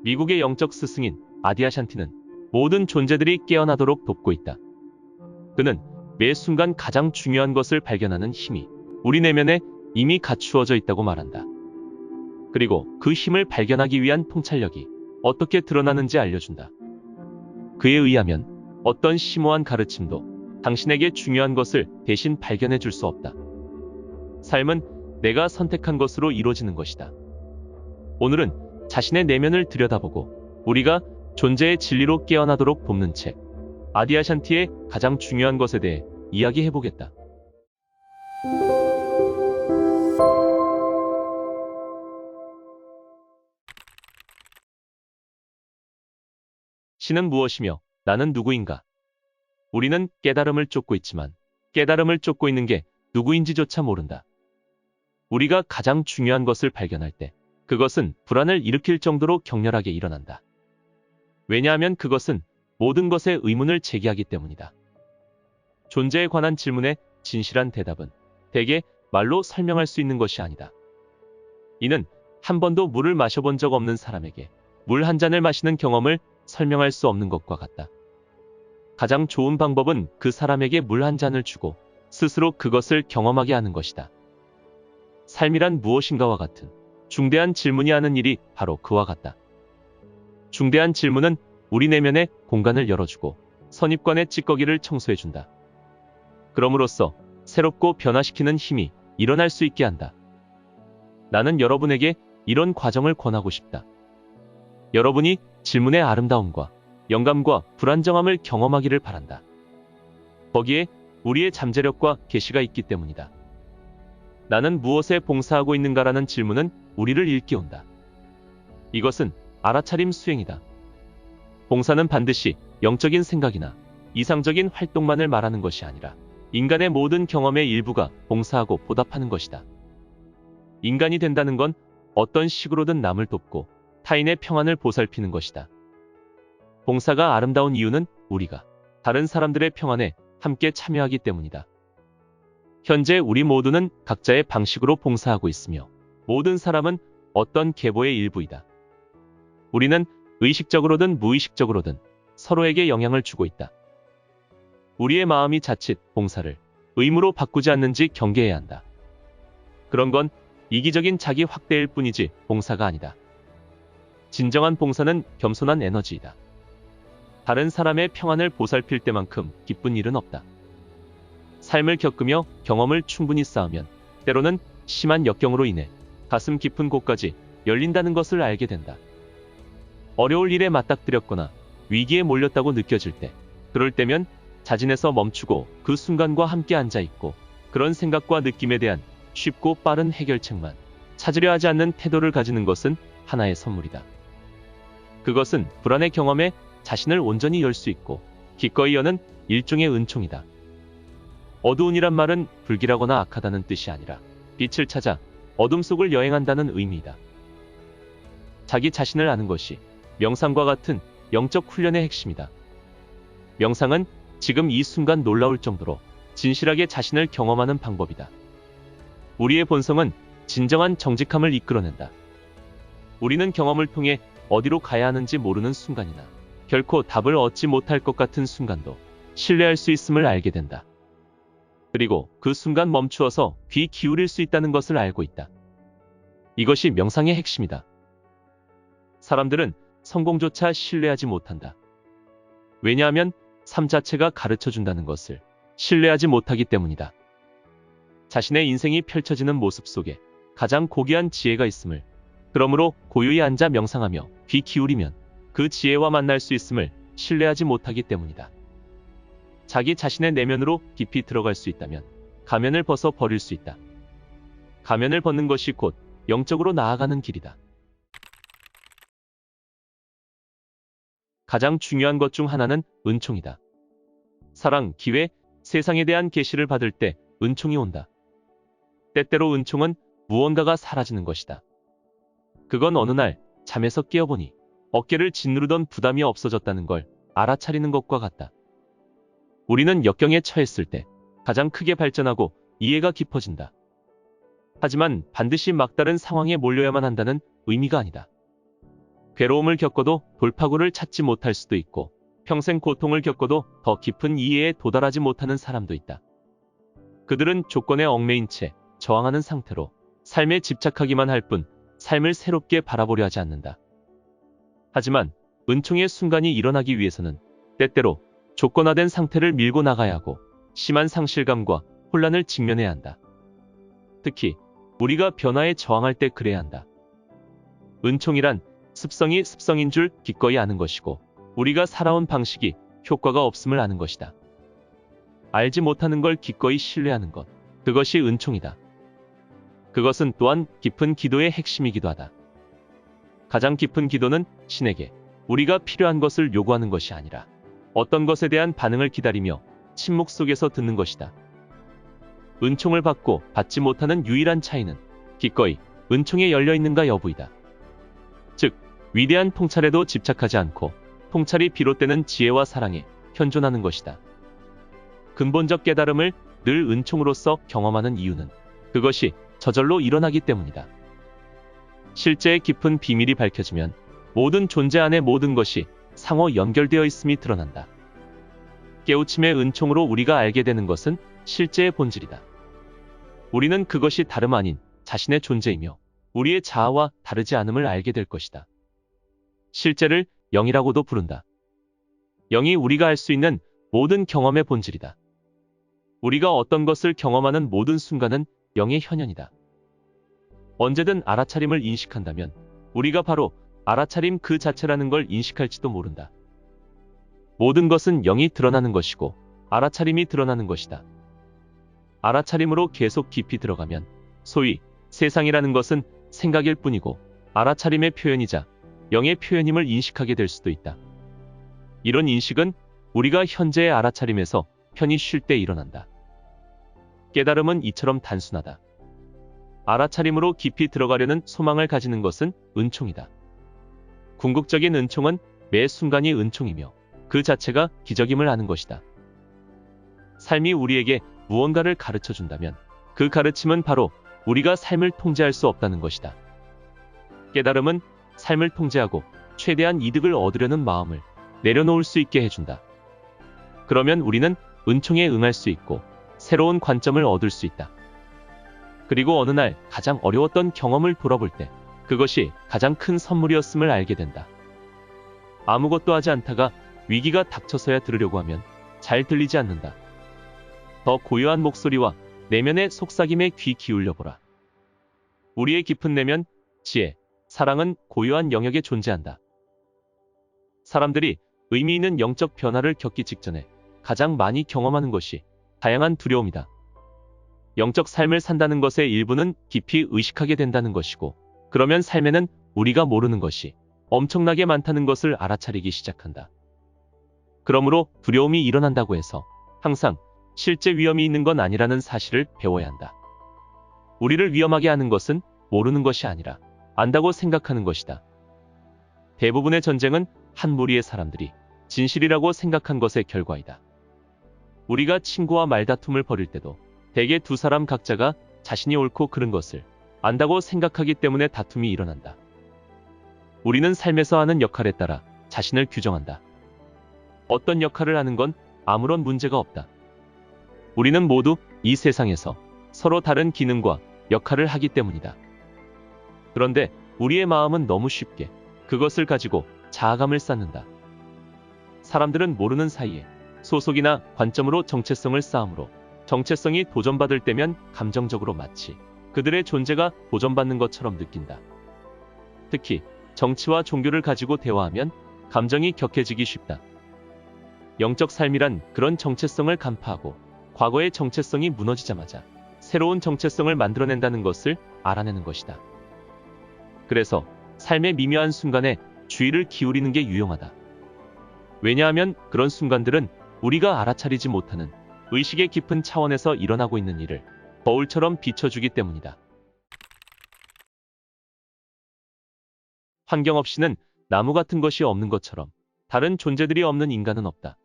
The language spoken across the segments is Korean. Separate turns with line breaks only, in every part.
미국의 영적 스승인 아디아샨티는 모든 존재들이 깨어나도록 돕고 있다. 그는 매 순간 가장 중요한 것을 발견하는 힘이 우리 내면에 이미 갖추어져 있다고 말한다. 그리고 그 힘을 발견하기 위한 통찰력이 어떻게 드러나는지 알려준다. 그에 의하면 어떤 심오한 가르침도 당신에게 중요한 것을 대신 발견해 줄 수 없다. 삶은 내가 선택한 것으로 이루어지는 것이다. 오늘은 자신의 내면을 들여다보고 우리가 존재의 진리로 깨어나도록 돕는 책, 아디아샨티의 가장 중요한 것에 대해 이야기해보겠다. 신은 무엇이며 나는 누구인가? 우리는 깨달음을 쫓고 있지만 깨달음을 쫓고 있는 게 누구인지조차 모른다. 우리가 가장 중요한 것을 발견할 때 그것은 불안을 일으킬 정도로 격렬하게 일어난다. 왜냐하면 그것은 모든 것에 의문을 제기하기 때문이다. 존재에 관한 질문에 진실한 대답은 대개 말로 설명할 수 있는 것이 아니다. 이는 한 번도 물을 마셔본 적 없는 사람에게 물 한 잔을 마시는 경험을 설명할 수 없는 것과 같다. 가장 좋은 방법은 그 사람에게 물 한 잔을 주고 스스로 그것을 경험하게 하는 것이다. 삶이란 무엇인가와 같은 중대한 질문이 하는 일이 바로 그와 같다. 중대한 질문은 우리 내면의 공간을 열어주고 선입관의 찌꺼기를 청소해준다. 그럼으로써 새롭고 변화시키는 힘이 일어날 수 있게 한다. 나는 여러분에게 이런 과정을 권하고 싶다. 여러분이 질문의 아름다움과 영감과 불안정함을 경험하기를 바란다. 거기에 우리의 잠재력과 계시가 있기 때문이다. 나는 무엇에 봉사하고 있는가라는 질문은 우리를 일깨운다. 이것은 알아차림 수행이다. 봉사는 반드시 영적인 생각이나 이상적인 활동만을 말하는 것이 아니라 인간의 모든 경험의 일부가 봉사하고 보답하는 것이다. 인간이 된다는 건 어떤 식으로든 남을 돕고 타인의 평안을 보살피는 것이다. 봉사가 아름다운 이유는 우리가 다른 사람들의 평안에 함께 참여하기 때문이다. 현재 우리 모두는 각자의 방식으로 봉사하고 있으며 모든 사람은 어떤 계보의 일부이다. 우리는 의식적으로든 무의식적으로든 서로에게 영향을 주고 있다. 우리의 마음이 자칫 봉사를 의무로 바꾸지 않는지 경계해야 한다. 그런 건 이기적인 자기 확대일 뿐이지 봉사가 아니다. 진정한 봉사는 겸손한 에너지이다. 다른 사람의 평안을 보살필 때만큼 기쁜 일은 없다. 삶을 겪으며 경험을 충분히 쌓으면 때로는 심한 역경으로 인해 가슴 깊은 곳까지 열린다는 것을 알게 된다. 어려울 일에 맞닥뜨렸거나 위기에 몰렸다고 느껴질 때, 그럴 때면 자진해서 멈추고 그 순간과 함께 앉아있고 그런 생각과 느낌에 대한 쉽고 빠른 해결책만 찾으려 하지 않는 태도를 가지는 것은 하나의 선물이다. 그것은 불안의 경험에 자신을 온전히 열 수 있고 기꺼이 여는 일종의 은총이다. 어두운이란 말은 불길하거나 악하다는 뜻이 아니라 빛을 찾아 어둠 속을 여행한다는 의미이다. 자기 자신을 아는 것이 명상과 같은 영적 훈련의 핵심이다. 명상은 지금 이 순간 놀라울 정도로 진실하게 자신을 경험하는 방법이다. 우리의 본성은 진정한 정직함을 이끌어낸다. 우리는 경험을 통해 어디로 가야 하는지 모르는 순간이나 결코 답을 얻지 못할 것 같은 순간도 신뢰할 수 있음을 알게 된다. 그리고 그 순간 멈추어서 귀 기울일 수 있다는 것을 알고 있다. 이것이 명상의 핵심이다. 사람들은 성공조차 신뢰하지 못한다. 왜냐하면 삶 자체가 가르쳐준다는 것을 신뢰하지 못하기 때문이다. 자신의 인생이 펼쳐지는 모습 속에 가장 고귀한 지혜가 있음을, 그러므로 고요히 앉아 명상하며 귀 기울이면 그 지혜와 만날 수 있음을 신뢰하지 못하기 때문이다. 자기 자신의 내면으로 깊이 들어갈 수 있다면 가면을 벗어 버릴 수 있다. 가면을 벗는 것이 곧 영적으로 나아가는 길이다. 가장 중요한 것 중 하나는 은총이다. 사랑, 기회, 세상에 대한 계시를 받을 때 은총이 온다. 때때로 은총은 무언가가 사라지는 것이다. 그건 어느 날 잠에서 깨어보니 어깨를 짓누르던 부담이 없어졌다는 걸 알아차리는 것과 같다. 우리는 역경에 처했을 때 가장 크게 발전하고 이해가 깊어진다. 하지만 반드시 막다른 상황에 몰려야만 한다는 의미가 아니다. 괴로움을 겪어도 돌파구를 찾지 못할 수도 있고 평생 고통을 겪어도 더 깊은 이해에 도달하지 못하는 사람도 있다. 그들은 조건에 얽매인 채 저항하는 상태로 삶에 집착하기만 할 뿐 삶을 새롭게 바라보려 하지 않는다. 하지만 은총의 순간이 일어나기 위해서는 때때로 조건화된 상태를 밀고 나가야 하고 심한 상실감과 혼란을 직면해야 한다. 특히 우리가 변화에 저항할 때 그래야 한다. 은총이란 습성이 습성인 줄 기꺼이 아는 것이고 우리가 살아온 방식이 효과가 없음을 아는 것이다. 알지 못하는 걸 기꺼이 신뢰하는 것, 그것이 은총이다. 그것은 또한 깊은 기도의 핵심이기도 하다. 가장 깊은 기도는 신에게 우리가 필요한 것을 요구하는 것이 아니라 어떤 것에 대한 반응을 기다리며 침묵 속에서 듣는 것이다. 은총을 받고 받지 못하는 유일한 차이는 기꺼이 은총에 열려있는가 여부이다. 즉, 위대한 통찰에도 집착하지 않고 통찰이 비롯되는 지혜와 사랑에 현존하는 것이다. 근본적 깨달음을 늘 은총으로서 경험하는 이유는 그것이 저절로 일어나기 때문이다. 실제의 깊은 비밀이 밝혀지면 모든 존재 안의 모든 것이 상호 연결되어 있음이 드러난다. 깨우침의 은총으로 우리가 알게 되는 것은 실제의 본질이다. 우리는 그것이 다름 아닌 자신의 존재이며 우리의 자아와 다르지 않음을 알게 될 것이다. 실제를 영이라고도 부른다. 영이 우리가 알 수 있는 모든 경험의 본질이다. 우리가 어떤 것을 경험하는 모든 순간은 영의 현현이다. 언제든 알아차림을 인식한다면 우리가 바로 알아차림 그 자체라는 걸 인식할지도 모른다. 모든 것은 영이 드러나는 것이고 알아차림이 드러나는 것이다. 알아차림으로 계속 깊이 들어가면 소위 세상이라는 것은 생각일 뿐이고 알아차림의 표현이자 영의 표현임을 인식하게 될 수도 있다. 이런 인식은 우리가 현재의 알아차림에서 편히 쉴 때 일어난다. 깨달음은 이처럼 단순하다. 알아차림으로 깊이 들어가려는 소망을 가지는 것은 은총이다. 궁극적인 은총은 매 순간이 은총이며 그 자체가 기적임을 아는 것이다. 삶이 우리에게 무언가를 가르쳐 준다면 그 가르침은 바로 우리가 삶을 통제할 수 없다는 것이다. 깨달음은 삶을 통제하고 최대한 이득을 얻으려는 마음을 내려놓을 수 있게 해준다. 그러면 우리는 은총에 응할 수 있고 새로운 관점을 얻을 수 있다. 그리고 어느 날 가장 어려웠던 경험을 돌아볼 때 그것이 가장 큰 선물이었음을 알게 된다. 아무것도 하지 않다가 위기가 닥쳐서야 들으려고 하면 잘 들리지 않는다. 더 고요한 목소리와 내면의 속삭임에 귀 기울여보라. 우리의 깊은 내면, 지혜, 사랑은 고요한 영역에 존재한다. 사람들이 의미 있는 영적 변화를 겪기 직전에 가장 많이 경험하는 것이 다양한 두려움이다. 영적 삶을 산다는 것의 일부는 깊이 의식하게 된다는 것이고, 그러면 삶에는 우리가 모르는 것이 엄청나게 많다는 것을 알아차리기 시작한다. 그러므로 두려움이 일어난다고 해서 항상 실제 위험이 있는 건 아니라는 사실을 배워야 한다. 우리를 위험하게 하는 것은 모르는 것이 아니라 안다고 생각하는 것이다. 대부분의 전쟁은 한 무리의 사람들이 진실이라고 생각한 것의 결과이다. 우리가 친구와 말다툼을 벌일 때도 대개 두 사람 각자가 자신이 옳고 그른 것을 안다고 생각하기 때문에 다툼이 일어난다. 우리는 삶에서 하는 역할에 따라 자신을 규정한다. 어떤 역할을 하는 건 아무런 문제가 없다. 우리는 모두 이 세상에서 서로 다른 기능과 역할을 하기 때문이다. 그런데 우리의 마음은 너무 쉽게 그것을 가지고 자아감을 쌓는다. 사람들은 모르는 사이에 소속이나 관점으로 정체성을 쌓으므로 정체성이 도전받을 때면 감정적으로 마치 그들의 존재가 도전받는 것처럼 느낀다. 특히 정치와 종교를 가지고 대화하면 감정이 격해지기 쉽다. 영적 삶이란 그런 정체성을 간파하고 과거의 정체성이 무너지자마자 새로운 정체성을 만들어낸다는 것을 알아내는 것이다. 그래서 삶의 미묘한 순간에 주의를 기울이는 게 유용하다. 왜냐하면 그런 순간들은 우리가 알아차리지 못하는 의식의 깊은 차원에서 일어나고 있는 일을 거울처럼 비춰주기 때문이다. 환경 없이는 나무 같은 것이 없는 것처럼 다른 존재들이 없는 인간은 없다.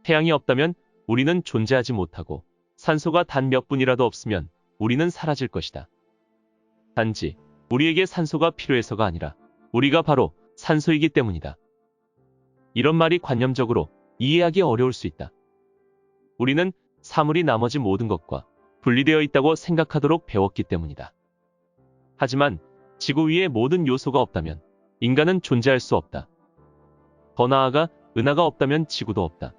태양이 없다면 우리는 존재하지 못하고 산소가 단 몇 분이라도 없으면 우리는 사라질 것이다. 단지 우리에게 산소가 필요해서가 아니라 우리가 바로 산소이기 때문이다. 이런 말이 관념적으로 이해하기 어려울 수 있다. 우리는 사물이 나머지 모든 것과 분리되어 있다고 생각하도록 배웠기 때문이다. 하지만 지구 위에 모든 요소가 없다면 인간은 존재할 수 없다. 더 나아가 은하가 없다면 지구도 없다.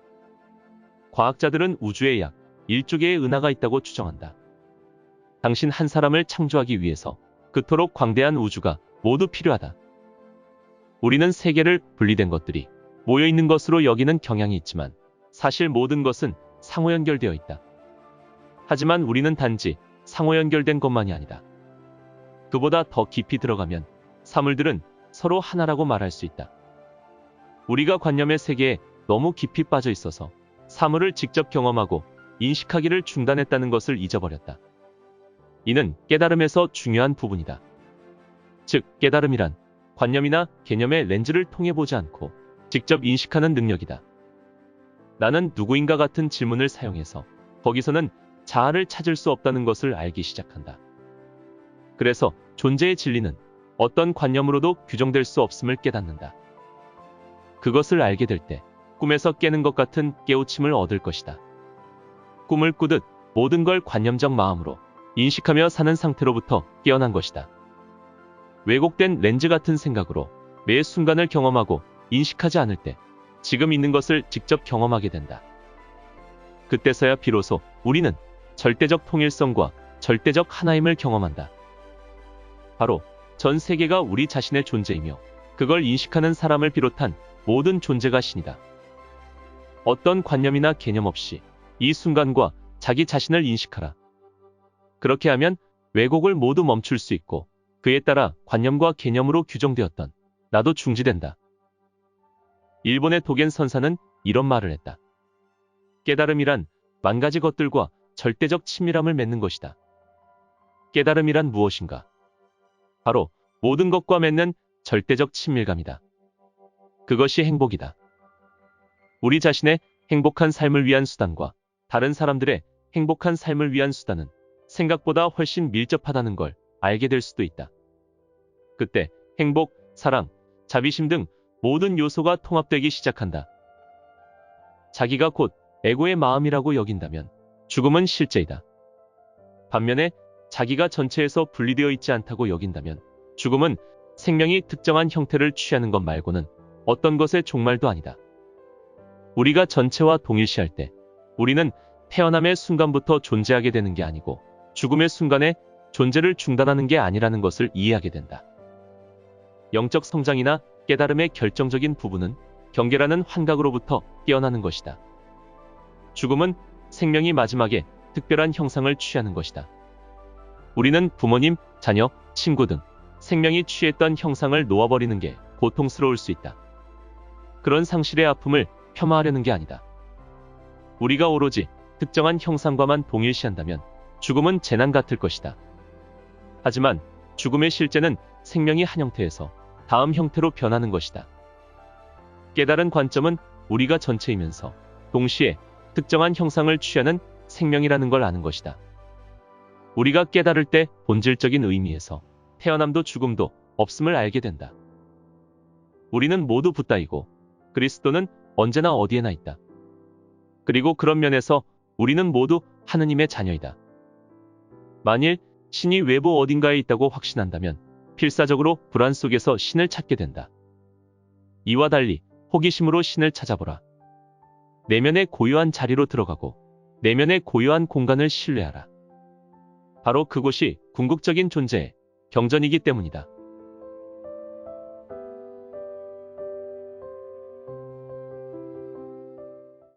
과학자들은 우주에 약 1조 개의 은하가 있다고 추정한다. 당신 한 사람을 창조하기 위해서 그토록 광대한 우주가 모두 필요하다. 우리는 세계를 분리된 것들이 모여있는 것으로 여기는 경향이 있지만 사실 모든 것은 상호 연결되어 있다. 하지만 우리는 단지 상호 연결된 것만이 아니다. 그보다 더 깊이 들어가면 사물들은 서로 하나라고 말할 수 있다. 우리가 관념의 세계에 너무 깊이 빠져 있어서 사물을 직접 경험하고 인식하기를 중단했다는 것을 잊어버렸다. 이는 깨달음에서 중요한 부분이다. 즉, 깨달음이란 관념이나 개념의 렌즈를 통해 보지 않고 직접 인식하는 능력이다. 나는 누구인가 같은 질문을 사용해서 거기서는 자아를 찾을 수 없다는 것을 알기 시작한다. 그래서 존재의 진리는 어떤 관념으로도 규정될 수 없음을 깨닫는다. 그것을 알게 될 때 꿈에서 깨는 것 같은 깨우침을 얻을 것이다. 꿈을 꾸듯 모든 걸 관념적 마음으로 인식하며 사는 상태로부터 깨어난 것이다. 왜곡된 렌즈 같은 생각으로 매 순간을 경험하고 인식하지 않을 때 지금 있는 것을 직접 경험하게 된다. 그때서야 비로소 우리는 절대적 통일성과 절대적 하나임을 경험한다. 바로 전 세계가 우리 자신의 존재이며 그걸 인식하는 사람을 비롯한 모든 존재가 신이다. 어떤 관념이나 개념 없이 이 순간과 자기 자신을 인식하라. 그렇게 하면 왜곡을 모두 멈출 수 있고 그에 따라 관념과 개념으로 규정되었던 나도 중지된다. 일본의 도겐 선사는 이런 말을 했다. 깨달음이란 만 가지 것들과 절대적 친밀함을 맺는 것이다. 깨달음이란 무엇인가? 바로 모든 것과 맺는 절대적 친밀감이다. 그것이 행복이다. 우리 자신의 행복한 삶을 위한 수단과 다른 사람들의 행복한 삶을 위한 수단은 생각보다 훨씬 밀접하다는 걸 알게 될 수도 있다. 그때 행복, 사랑, 자비심 등 모든 요소가 통합되기 시작한다. 자기가 곧 에고의 마음이라고 여긴다면 죽음은 실제이다. 반면에 자기가 전체에서 분리되어 있지 않다고 여긴다면 죽음은 생명이 특정한 형태를 취하는 것 말고는 어떤 것의 종말도 아니다. 우리가 전체와 동일시할 때 우리는 태어남의 순간부터 존재하게 되는 게 아니고 죽음의 순간에 존재를 중단하는 게 아니라는 것을 이해하게 된다. 영적 성장이나 깨달음의 결정적인 부분은 경계라는 환각으로부터 깨어나는 것이다. 죽음은 생명이 마지막에 특별한 형상을 취하는 것이다. 우리는 부모님, 자녀, 친구 등 생명이 취했던 형상을 놓아버리는 게 고통스러울 수 있다. 그런 상실의 아픔을 폄하하려는 게 아니다. 우리가 오로지 특정한 형상과만 동일시한다면 죽음은 재난 같을 것이다. 하지만 죽음의 실제는 생명이 한 형태에서 다음 형태로 변하는 것이다. 깨달은 관점은 우리가 전체이면서 동시에 특정한 형상을 취하는 생명이라는 걸 아는 것이다. 우리가 깨달을 때 본질적인 의미에서 태어남도 죽음도 없음을 알게 된다. 우리는 모두 붓다이고 그리스도는 언제나 어디에나 있다. 그리고 그런 면에서 우리는 모두 하느님의 자녀이다. 만일 신이 외부 어딘가에 있다고 확신한다면 필사적으로 불안 속에서 신을 찾게 된다. 이와 달리 호기심으로 신을 찾아보라. 내면의 고요한 자리로 들어가고 내면의 고요한 공간을 신뢰하라. 바로 그곳이 궁극적인 존재의 경전이기 때문이다.